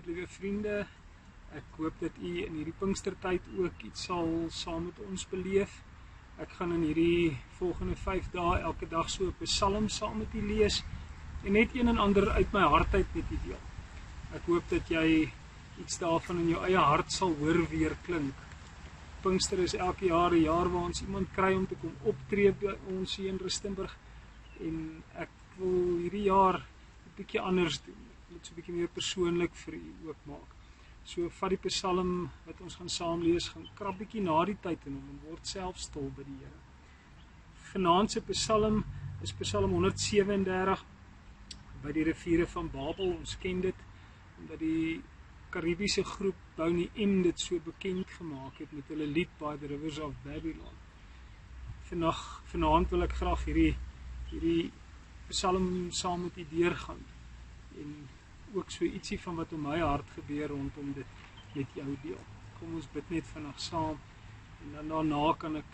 Goeienaand, liewe vriende. Ek hoop dat u in hierdie Pinkstertyd ook iets sal saam met ons beleef. Ek gaan in hierdie volgende 5 dae elke dag so 'n psalm saam met u lees en net een en ander uit my hart uit met u deel. Ek hoop dat jy iets daarvan in jou eie hart sal hoor weer klink. Pinkster is elke jaar 'n jaar waar ons iemand kry om te kom optree by ons hier in Rustenburg en ek wil hierdie jaar 'n bietjie anders doen. Ek wil dit so 'n bietjie meer persoonlik vir u ook maak. So vat die psalm wat ons gaan saam lees, gaan krap bietjie na die tyd in hom en word self stil by die Here. Vanaand se psalm is Psalm 137 by die riviere van Babel. Ons ken dit omdat die Karibiese groep Boney M dit so bekend gemaak het met hulle lied By the Rivers of Babylon. Vanaand wil ek graag hierdie psalm saam met u deurgaan en ook so ietsie van wat in my hart gebeur rondom dit met jou deel. Kom ons bid net vandag saam en dan daarna kan ek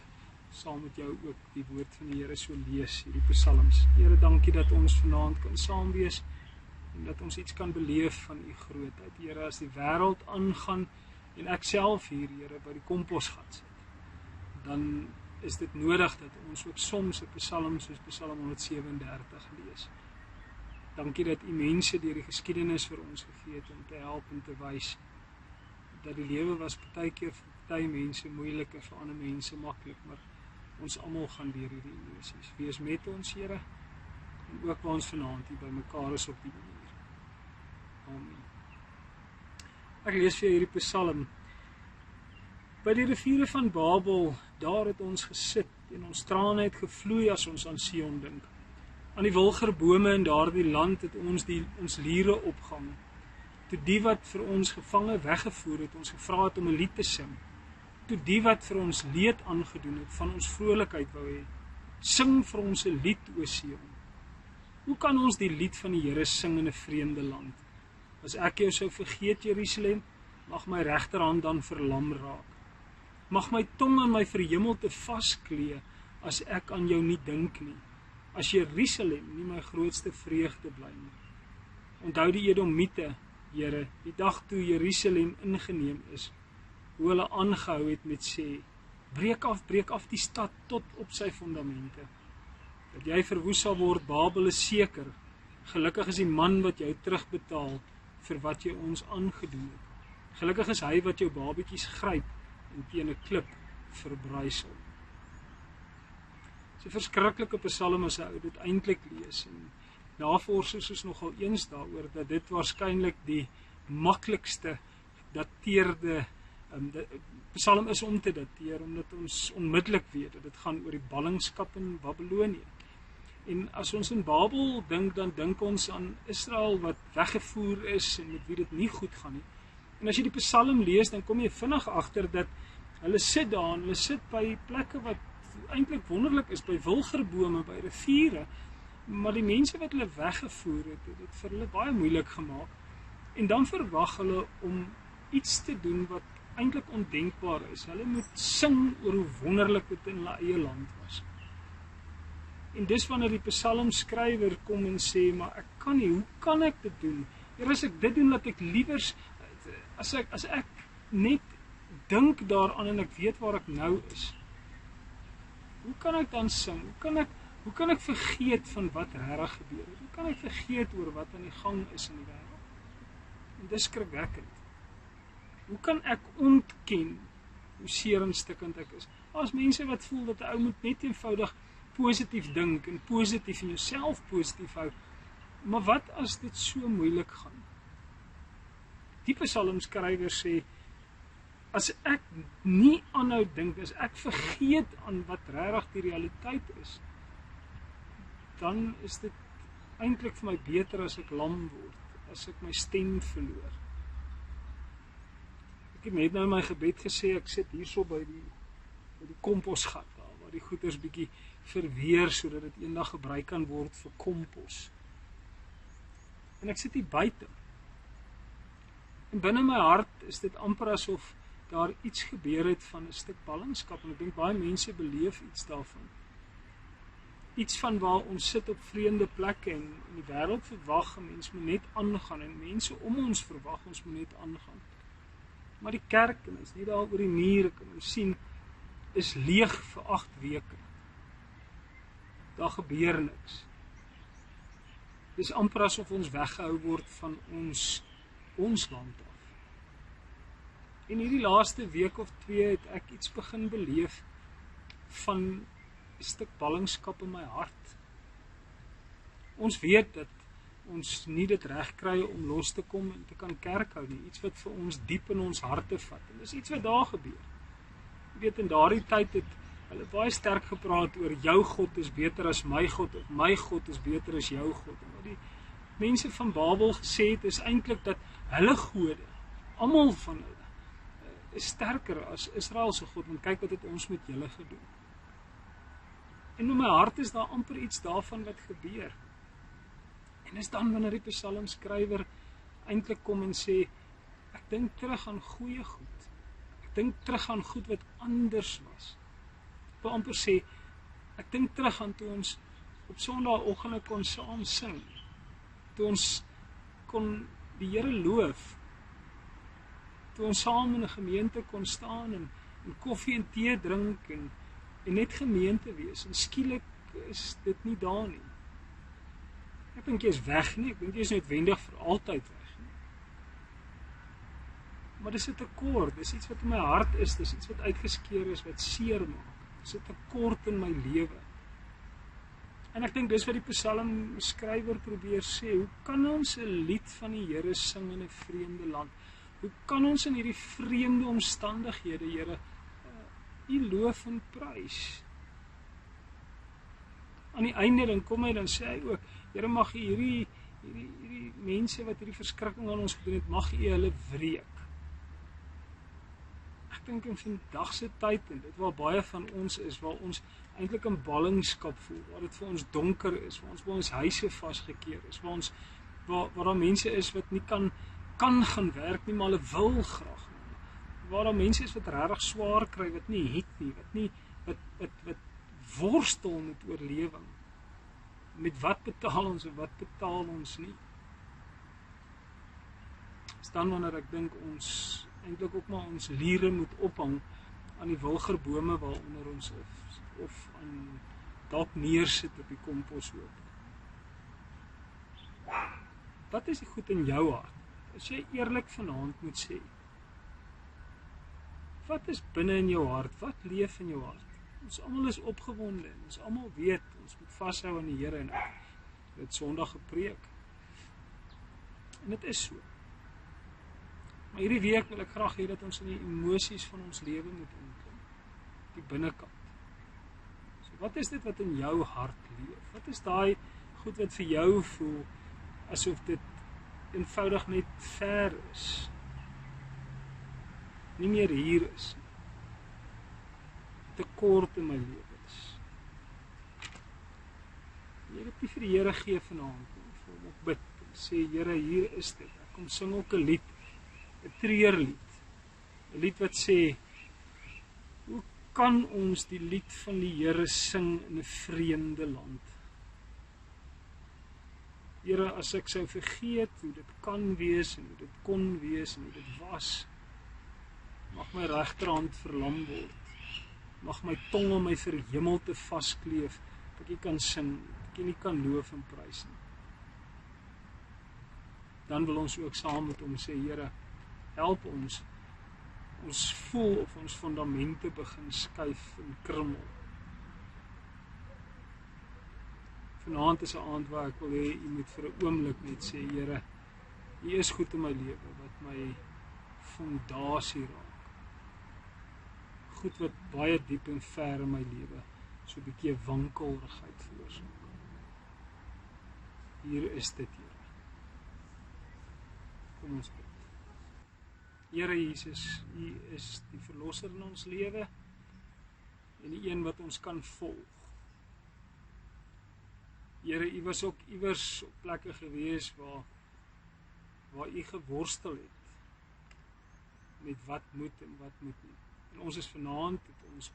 saam met jou ook die woord van die Here so lees, hierdie psalms. Here, dankie dat ons vanaand kan saam wees en dat ons iets kan beleef van u grootheid. Here, as die wêreld aangaan en ek self hier, Here, by die komposgat sit, dan is dit nodig dat ons ook soms 'n psalm soos Psalm 137 lees. Dankie dat u mense deur die geskiedenis vir ons gegee het om te help en te wys dat die lewe was partykeer vir party mense moeilik en vir ander mense maklik, maar ons almal gaan deur hierdie emosies. Wees met ons, Here, en ook waar ons vanaand hier by mekaar is op die manier. Amen. Ek lees vir hierdie psalm. By die riviere van Babel, daar het ons gesit en ons trane het gevloei as ons aan Sion dink. Aan die wilgerbome in daardie land het ons liere opgehang. Toe die wat vir ons gevange weggevoer het, ons gevra het om 'n lied te sing. Toe die wat vir ons leed aangedoen het, van ons vrolikheid wou hê, sing vir ons 'n lied, o Sion. Hoe kan ons die lied van die Here sing in 'n vreemde land? As ek jou sou vergeet, Jerusalem, mag my regterhand dan verlam raak. Mag my tong aan my verhemelte vasklee, as ek aan jou nie dink nie. As Jerusalem nie my grootste vreugde bly nie. Onthou die Edomiete, Here, die dag toe Jerusalem ingeneem is, hoe hulle aangehou het met sê, breek af die stad tot op sy fondamente. Dat jy verwoes sal word, Babel is seker. Gelukkig is die man wat jou terugbetaal vir wat jy ons aangedoen het. Gelukkig is hy wat jou babetjies gryp en teen 'n klip verbrysel. Dit is 'n verskriklike psalm as ou dit eintlik lees en navorsers is nogal eens daaroor dat dit waarskynlik die maklikste dateerde psalm is om te dateer, omdat ons onmiddellik weet dat dit gaan oor die ballingskap in Babylonië. En as ons in Babel dink, dan dink ons aan Israel wat weggevoer is en met wie dit nie goed gaan nie. En as jy die psalm lees, dan kom jy vinnig agter dat hulle sit daar en hulle sit by plekke wat eintlik wonderlik is, by wilgerbome, by riviere, maar die mense wat hulle weggevoer het, het dit vir hulle baie moeilik gemaak. En dan verwag hulle om iets te doen wat eintlik ondenkbaar is. Hulle moet sing oor hoe wonderlik dit in hulle eie land was. En dis wanneer die psalmskrywer kom en sê, maar ek kan nie, hoe kan ek dit doen? Here, as ek dit doen, laat ek liewers, as ek net dink daaraan en ek weet waar ek nou is, hoe kan ek dan sing? Hoe kan ek vergeet van wat regtig gebeur het? Hoe kan ek vergeet oor wat aan die gang is in die wêreld? En dis skrikwekkend. Hoe kan ek ontken hoe seer en stikkend ek is? As mense wat voel dat 'n ou moet net eenvoudig positief dink en positief in jouself positief hou, maar wat as dit so moeilik gaan? Die psalmskrywer sê, as ek nie aanhou dink, as ek vergeet aan wat regtig die realiteit is, dan is dit eintlik vir my beter as ek lam word, as ek my stem verloor. Ek het net nou in my gebed gesê, ek sit hierso by die komposgat daar, waar die goeders bietjie verweer, sodat dit eendag gebruik kan word vir kompos. En ek sit hier buite. En binne my hart is dit amper asof daar iets gebeur het van 'n stuk ballingskap, en ek dink baie mense beleef iets daarvan. iets van waar ons sit op vreemde plekke en die wêreld verwag, 'n mens moet net aangaan en mense om ons verwag, ons moet net aangaan. Maar die kerk, en is nie daar oor die muur, kan ons sien, is leeg vir 8 weke. Daar gebeur niks. Dis amper asof ons weggehou word van ons land af. En hierdie laaste week of 2 het ek iets begin beleef van 'n stuk ballingskap in my hart. Ons weet dat ons nie dit reg kry om los te kom en te kan kerk hou nie. Iets wat vir ons diep in ons harte vat. En dis iets wat daar gebeur. Jy weet, in daardie tyd het hulle baie sterk gepraat oor jou God is beter as my God, of my God is beter as jou God. En wat die mense van Babel gesê het, is eintlik dat hulle gode, almal van hulle, is sterker as Israel se God, want kyk wat het ons met julle gedoen. En in my hart is daar amper iets daarvan wat gebeur. En is dan wanneer die psalmskrywer eintlik kom en sê, ek dink terug aan goeie goed. Ek dink terug aan goed wat anders was. Ek wil amper sê, ek dink terug aan toe ons op Sondagoggende kon saam sing. Toe ons kon die Here loof. Toe ons saam in 'n gemeente kon staan en koffie en tee drink en net gemeente wees. En skielik is dit nie daar nie. Ek dink jy is weg nie, ek dink jy is noodwendig vir altyd weg nie. Maar dis 'n tekort, dis iets wat in my hart is, dis iets wat uitgeskeer is, wat seer maak. Dis 'n tekort in my lewe. En ek dink dis wat die psalmskrywer probeer sê, hoe kan ons 'n lied van die Here sing in 'n vreemde land? Hoe kan ons in hierdie vreemde omstandighede, Here, U loof en prys? Aan die einde dan kom hy, dan sê hy ook, Here, mag U hierdie mense wat hierdie verskrikking aan ons gedoen het, mag U hulle wreek. Ek dink in vandag se tyd, en dit waar baie van ons is, waar ons eintlik in ballingskap voel, waar dit vir ons donker is, waar ons by ons huise vasgekeer is, waar daar mense is wat nie kan gaan werk nie, maar hulle wil graag nie. Waar daar mense is wat regtig swaar kry, wat nie het nie, wat worstel met oorlewing. Met wat betaal ons en wat betaal ons nie? Dis dan wanneer ek dink ons eintlik ook maar ons liere moet ophang aan die wilgerbome waaronder ons of aan dalk neersit op die komposhoop. Wat is die goed in jou hart? As jy eerlik vanaand moet sê, wat is binne in jou hart? Wat leef in jou hart? Ons almal is opgewonde en ons almal weet, ons moet vashou aan die Here en dit Sondag gepreek. En dit is so. Maar hierdie week wil ek graag hê dat ons in die emosies van ons lewe moet inkom. Die binnekant. So wat is dit wat in jou hart leef? Wat is daai goed wat vir jou voel asof dit eenvoudig net ver is? Nie meer hier is. Tekort in my lewe is. Jy het nie vir die Here gee vanaand nie, vir hom op bid en sê, Here, hier is dit. Ek kom sing ook 'n lied, 'n treurlied. 'n Lied wat sê, hoe kan ons die lied van die Here sing in 'n vreemde land? Here, as ek sou vergeet hoe dit kan wees en hoe dit kon wees en hoe dit was, mag my regterhand verlam word. Mag my tong om my verhemelte vaskleef, dat ek kan sing, dat ek nie kan loof en prys nie. Dan wil ons ook saam met hom sê, Here, help ons. Ons voel of ons fondamente begin skuif en krummel. Vanaand is 'n aand waar ek wil hê, U moet vir 'n oomblik net sê, Here, U is goed in my lewe, wat my fondasie raak. Goed wat baie diep en ver in my lewe, so 'n bietjie wankelrigheid veroorsaak. Hier is dit, Here. Kom ons bid. Here Jesus, U is die verlosser in ons lewe en die een wat ons kan volg. Here, U was ook iewers op plekke gewees waar U geworstel het met wat moet en wat moet nie. En ons is vanaand het ons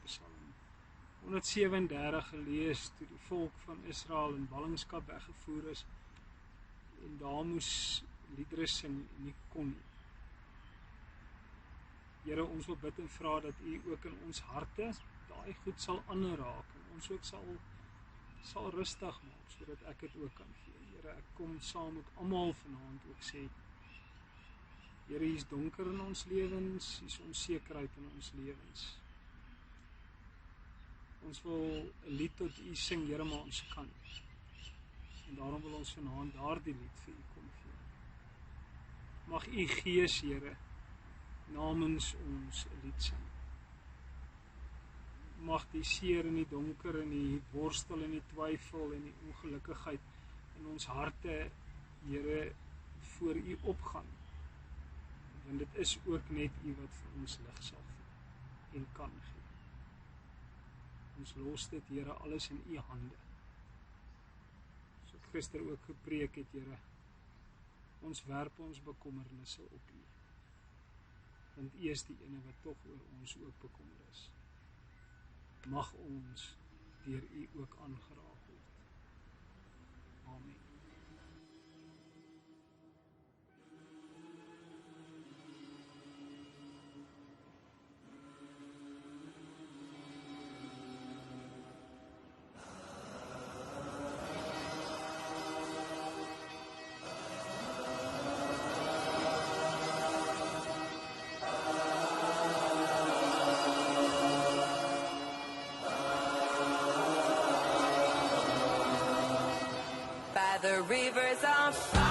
137 gelees toe die volk van Israel in ballingskap weggevoer is en daar moes liedere sing en nie kon nie. Here, ons wil bid en vra dat U ook in ons harte daai goed sal aanraak en ons ook sal rustig maak sodat ek dit ook kan gee. Here, ek kom saam met almal vanaand ook sê, Here, hier is donker in ons lewens, hier is onsekerheid in ons lewens. Ons wil 'n lied tot U sing, Here, maar ons kan. En daarom wil ons vanaand daardie lied vir U kom gee. Mag U Gees, Here, namens ons 'n lied sing. Mag die seer en die donker en die worstel en die twyfel en die ongelukkigheid in ons harte, Here, voor U opgaan. Want dit is ook net U wat vir ons lig sal gee en kan gee. Ons los dit, Here, alles in U hande. So ek gister ook gepreek het, Here, ons werp ons bekommernisse op U. Want U is die ene wat tog oor ons ook bekommer is. Mag ons deur U ook aangeraak word. Amen. The rivers of